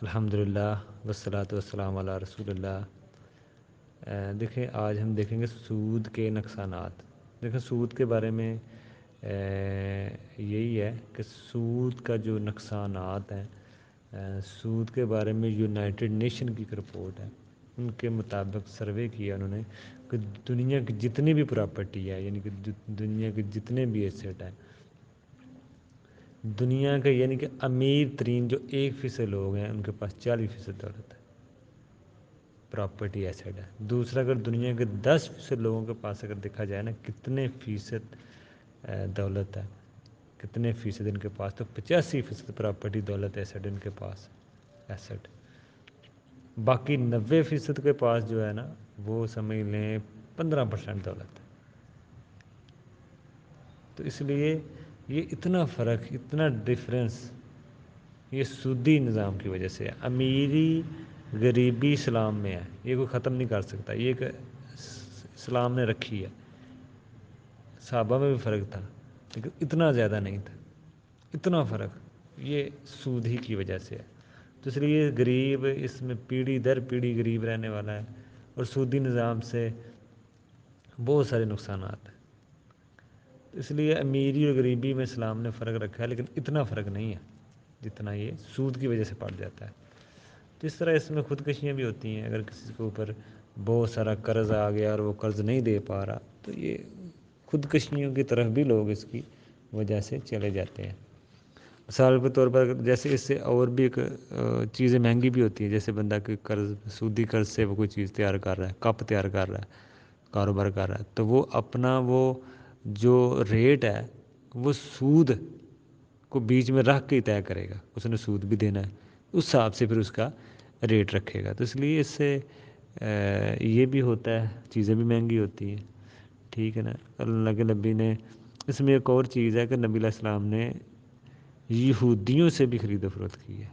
الحمدللہ والصلاۃ والسلام علی رسول اللہ۔ دیکھیں آج ہم دیکھیں گے سود کے نقصانات۔ دیکھیں سود کے بارے میں یہی ہے کہ سود کا جو نقصانات ہیں، سود کے بارے میں یونائٹڈ نیشن کی ایک رپورٹ ہے، ان کے مطابق سروے کیا انہوں نے کہ دنیا کی جتنی بھی پراپرٹی ہے، یعنی کہ دنیا کے جتنے بھی ایسٹ ہیں، دنیا کے یعنی کہ امیر ترین جو 1% لوگ ہیں ان کے پاس 40% دولت ہے، پراپرٹی ایسٹ ہے۔ دوسرا اگر دنیا کے 10% لوگوں کے پاس اگر دیکھا جائے نا کتنے فیصد دولت ہے، کتنے فیصد ان کے پاس، تو 85% پراپرٹی دولت ایسٹ ان کے پاس ایسٹ۔ باقی 90% کے پاس جو ہے نا وہ سمجھ لیں 15% دولت ہے۔ تو اس لیے یہ اتنا فرق، اتنا ڈفرینس یہ سودی نظام کی وجہ سے ہے۔ امیری غریبی اسلام میں ہے، یہ کوئی ختم نہیں کر سکتا، یہ ایک اسلام نے رکھی ہے۔ صحابہ میں بھی فرق تھا لیکن اتنا زیادہ نہیں تھا، اتنا فرق یہ سود ہی کی وجہ سے ہے۔ تو اس لیے غریب اس میں پیڑھی در پیڑھی غریب رہنے والا ہے، اور سودی نظام سے بہت سارے نقصانات ہیں۔ اس لیے امیری اور غریبی میں اسلام نے فرق رکھا ہے، لیکن اتنا فرق نہیں ہے جتنا یہ سود کی وجہ سے پڑ جاتا ہے۔ تو اس طرح اس میں خودکشیاں بھی ہوتی ہیں، اگر کسی کے اوپر بہت سارا قرض آ گیا اور وہ قرض نہیں دے پا رہا تو یہ خودکشیوں کی طرف بھی لوگ اس کی وجہ سے چلے جاتے ہیں۔ مثال کے طور پر جیسے اس سے اور بھی ایک چیزیں مہنگی بھی ہوتی ہیں، جیسے بندہ کوئی قرض، سودی قرض سے وہ کوئی چیز تیار کر رہا ہے، کپ تیار کر رہا ہے، کاروبار کر رہا ہے، تو وہ اپنا وہ جو ریٹ ہے وہ سود کو بیچ میں رکھ کے ہی طے کرے گا، اس نے سود بھی دینا ہے، اس حساب سے پھر اس کا ریٹ رکھے گا۔ تو اس لیے اس سے یہ بھی ہوتا ہے، چیزیں بھی مہنگی ہوتی ہیں، ٹھیک ہے نا۔ اللہ کے نبی نے اس میں ایک اور چیز ہے کہ نبی علیہ السلام نے یہودیوں سے بھی خرید و فروخت کی ہے،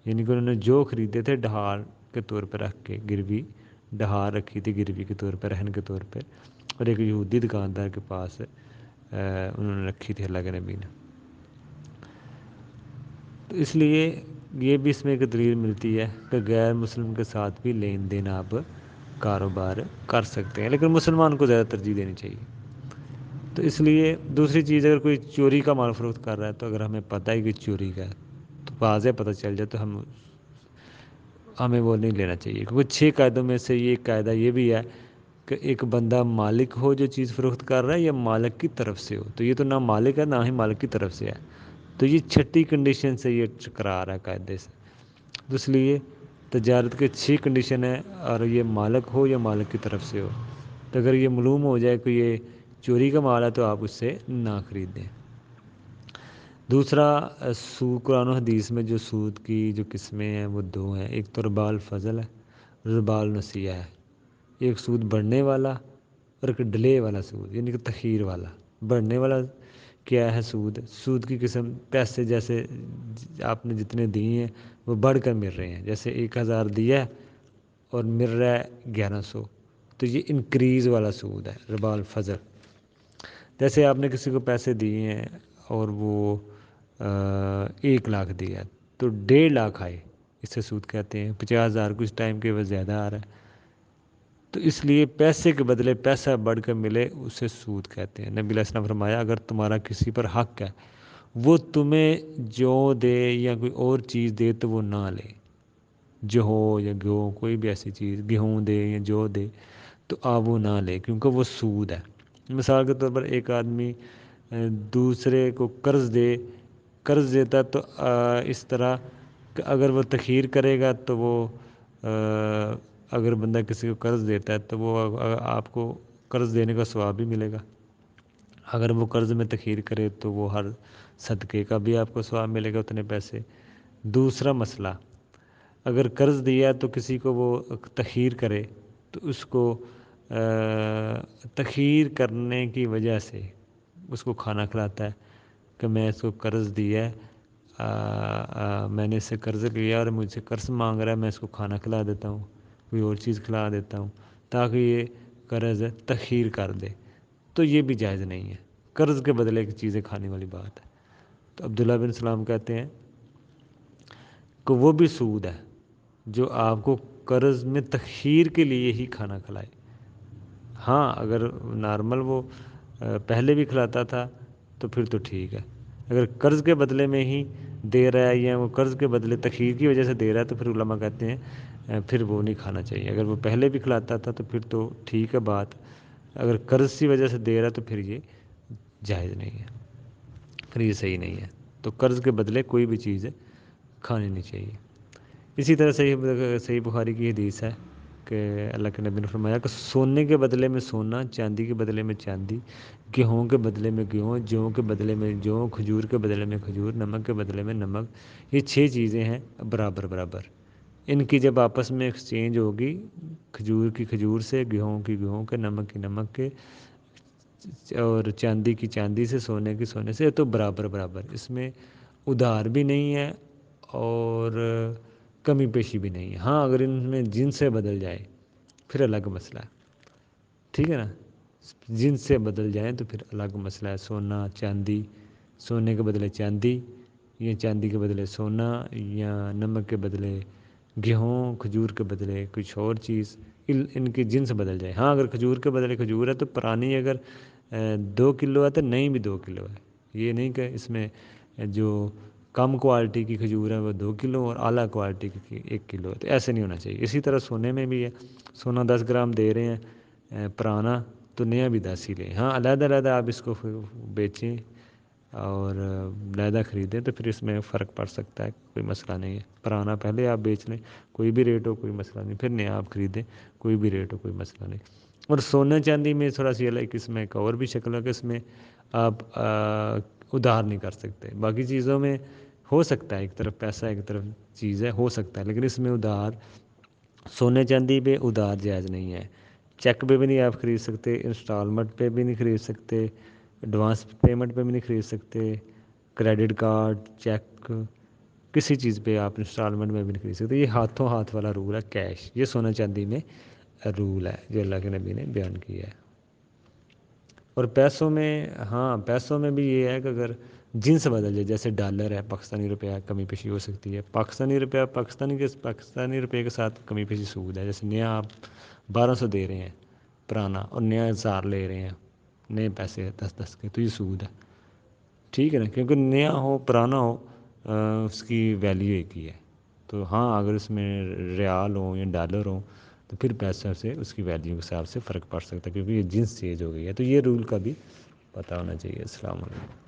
یعنی کہ انہوں نے جو خریدے تھے ڈھال کے طور پر رکھ کے، گروی ڈھال رکھی تھی گروی کے طور پر، رہن کے طور پر، اور ایک یہودی دکاندار کے پاس انہوں نے رکھی تھی اللہ کے نبی نے۔ تو اس لیے یہ بھی اس میں ایک دلیل ملتی ہے کہ غیر مسلم کے ساتھ بھی لین دین آپ کاروبار کر سکتے ہیں، لیکن مسلمان کو زیادہ ترجیح دینی چاہیے۔ تو اس لیے دوسری چیز، اگر کوئی چوری کا مال فروخت کر رہا ہے تو اگر ہمیں پتہ ہے کہ چوری کا ہے تو واضح پتہ چل جائے تو ہمیں وہ نہیں لینا چاہیے، کیونکہ 6 قاعدوں میں سے یہ ایک قاعدہ یہ بھی ہے کہ ایک بندہ مالک ہو جو چیز فروخت کر رہا ہے یا مالک کی طرف سے ہو، تو یہ تو نہ مالک ہے نہ ہی مالک کی طرف سے ہے، تو یہ 6ٹھی کنڈیشن سے یہ ٹکرا رہا ہے قاعدے سے۔ تو اس لیے تجارت کے 6 کنڈیشن ہیں، اور یہ مالک ہو یا مالک کی طرف سے ہو، تو اگر یہ معلوم ہو جائے کہ یہ چوری کا مال ہے تو آپ اس سے نہ خریدیں۔ دوسرا، قرآن و حدیث میں جو سود کی جو قسمیں ہیں وہ 2 ہیں، ایک تو ربا الفضل ہے، ربا النسیہ ہے، ایک سود بڑھنے والا اور ایک ڈلے والا سود، یعنی کہ تاخیر والا۔ بڑھنے والا کیا ہے؟ سود کی قسم پیسے جیسے آپ نے جتنے دیے ہیں وہ بڑھ کر مل رہے ہیں، جیسے 1000 دیا اور مل رہا ہے 1100، تو یہ انکریز والا سود ہے، ربا الفضل۔ جیسے آپ نے کسی کو پیسے دیے ہیں اور وہ 1 لاکھ دیا تو 1.5 لاکھ آئے، اس سے سود کہتے ہیں۔ 50,000 کچھ ٹائم کے وہ زیادہ آ رہا ہے، تو اس لیے پیسے کے بدلے پیسہ بڑھ کر ملے اسے سود کہتے ہیں۔ نبی علیہ السلام فرمایا اگر تمہارا کسی پر حق ہے وہ تمہیں جو دے یا کوئی اور چیز دے تو وہ نہ لے، جو ہو یا گیہوں، کوئی بھی ایسی چیز، گیہوں دے یا جو دے تو آپ وہ نہ لے، کیونکہ وہ سود ہے۔ مثال کے طور پر ایک آدمی دوسرے کو قرض دیتا تو اس طرح کہ اگر وہ تاخیر کرے گا تو وہ اگر بندہ کسی کو قرض دیتا ہے تو وہ آپ کو قرض دینے کا ثواب بھی ملے گا، اگر وہ قرض میں تاخیر کرے تو وہ ہر صدقے کا بھی آپ کو ثواب ملے گا اتنے پیسے۔ دوسرا مسئلہ، اگر قرض دیا تو کسی کو وہ تاخیر کرے تو اس کو تاخیر کرنے کی وجہ سے اس کو کھانا کھلاتا ہے کہ میں اس کو قرض دیا ہے، میں نے اس سے قرض لیا اور مجھ سے قرض مانگ رہا ہے، میں اس کو کھانا کھلا دیتا ہوں، کوئی اور چیز کھلا دیتا ہوں تاکہ یہ قرض تاخیر کر دے، تو یہ بھی جائز نہیں ہے، قرض کے بدلے کی چیزیں کھانے والی بات ہے۔ تو عبداللہ بن سلام کہتے ہیں کہ وہ بھی سود ہے جو آپ کو قرض میں تخیر کے لیے ہی کھانا کھلائے۔ ہاں اگر نارمل وہ پہلے بھی کھلاتا تھا تو پھر تو ٹھیک ہے، اگر قرض کے بدلے میں ہی دے رہا ہے یا وہ قرض کے بدلے تخیر کی وجہ سے دے رہا ہے تو پھر علماء کہتے ہیں پھر وہ نہیں کھانا چاہیے۔ اگر وہ پہلے بھی کھلاتا تھا تو پھر تو ٹھیک ہے بات، اگر قرض کی وجہ سے دے رہا ہے تو پھر یہ جائز نہیں ہے، پھر یہ صحیح نہیں ہے۔ تو قرض کے بدلے کوئی بھی چیز کھانی نہیں چاہیے۔ اسی طرح صحیح بخاری کی حدیث ہے کہ اللہ کے نبی نے فرمایا کہ سونے کے بدلے میں سونا، چاندی کے بدلے میں چاندی، گیہوں کے بدلے میں گیہوں، جو کے بدلے میں جو، کھجور کے بدلے میں کھجور، نمک کے بدلے میں نمک، یہ 6 چیزیں ہیں برابر برابر۔ ان کی جب آپس میں ایکسچینج ہوگی، کھجور کی کھجور سے، گیہوں کی گیہوں کے، نمک کی نمک کے، اور چاندی کی چاندی سے، سونے کی سونے سے، تو برابر برابر، اس میں ادھار بھی نہیں ہے اور کمی پیشی بھی نہیں ہے۔ ہاں اگر ان میں جنس سے بدل جائے پھر الگ مسئلہ ہے، ٹھیک ہے نا، جنس سے بدل جائیں تو پھر الگ مسئلہ ہے۔ سونا چاندی، سونے کے بدلے چاندی، یا چاندی کے بدلے سونا، یا نمک کے بدلے گیہوں، کھجور کے بدلے کچھ اور چیز، ان کی جنس بدل جائے۔ ہاں اگر کھجور کے بدلے کھجور ہے تو پرانی اگر 2 کلو ہے تو نئی بھی 2 کلو ہے، یہ نہیں کہ اس میں جو کم کوالٹی کی کھجور ہے وہ 2 کلو اور اعلیٰ کوالٹی کی 1 کلو ہے، تو ایسے نہیں ہونا چاہیے۔ اسی طرح سونے میں بھی ہے، سونا 10 گرام دے رہے ہیں پرانا تو نیا بھی 10 ہی لیں۔ ہاں علیحدہ علیحدہ آپ اس کو بیچیں اور علیحدہ خریدیں تو پھر اس میں فرق پڑ سکتا ہے، کوئی مسئلہ نہیں ہے۔ پرانا پہلے آپ بیچ لیں، کوئی بھی ریٹ ہو کوئی مسئلہ نہیں، پھر نیا آپ خریدیں، کوئی بھی ریٹ ہو کوئی مسئلہ نہیں۔ اور سونے چاندی میں تھوڑا سی الگ قسم ہے، ایک اور بھی شکل ہے کہ اس میں آپ ادھار نہیں کر سکتے۔ باقی چیزوں میں ہو سکتا ہے، ایک طرف پیسہ ایک طرف چیز ہے، ہو سکتا ہے، لیکن اس میں ادھار، سونے چاندی پہ ادھار جائز نہیں ہے۔ چیک پہ بھی نہیں آپ خرید سکتے، انسٹالمنٹ پہ بھی نہیں خرید سکتے، ایڈوانس پیمنٹ پہ بھی نہیں خرید سکتے، کریڈٹ کارڈ، چیک، کسی چیز پہ آپ انسٹالمنٹ میں بھی نہیں خرید سکتے۔ یہ ہاتھوں ہاتھ والا رول ہے، کیش، یہ سونا چاندی میں رول ہے جو اللہ کے نبی نے بیان کیا ہے۔ اور پیسوں میں، ہاں پیسوں میں بھی یہ ہے کہ اگر جنس بدل جائے، جیسے ڈالر ہے، پاکستانی روپیہ، کمی پیشی ہو سکتی ہے۔ پاکستانی روپیہ پاکستانی روپے کے ساتھ کمی پیشی سود ہے، جیسے نیا آپ 1200 دے رہے ہیں پرانا اور نیا 1000 لے رہے ہیں نئے پیسے 10 کے، تو یہ سود ہے، ٹھیک ہے نا، کیونکہ نیا ہو پرانا ہو اس کی ویلیو ایک ہی ہے۔ تو ہاں اگر اس میں ریال ہوں یا ڈالر ہوں تو پھر پیسہ سے اس کی ویلیو کے حساب سے فرق پڑ سکتا ہے، کیونکہ یہ جنس چینج ہو گئی ہے۔ تو یہ رول کا بھی پتہ ہونا چاہیے۔ السلام علیکم۔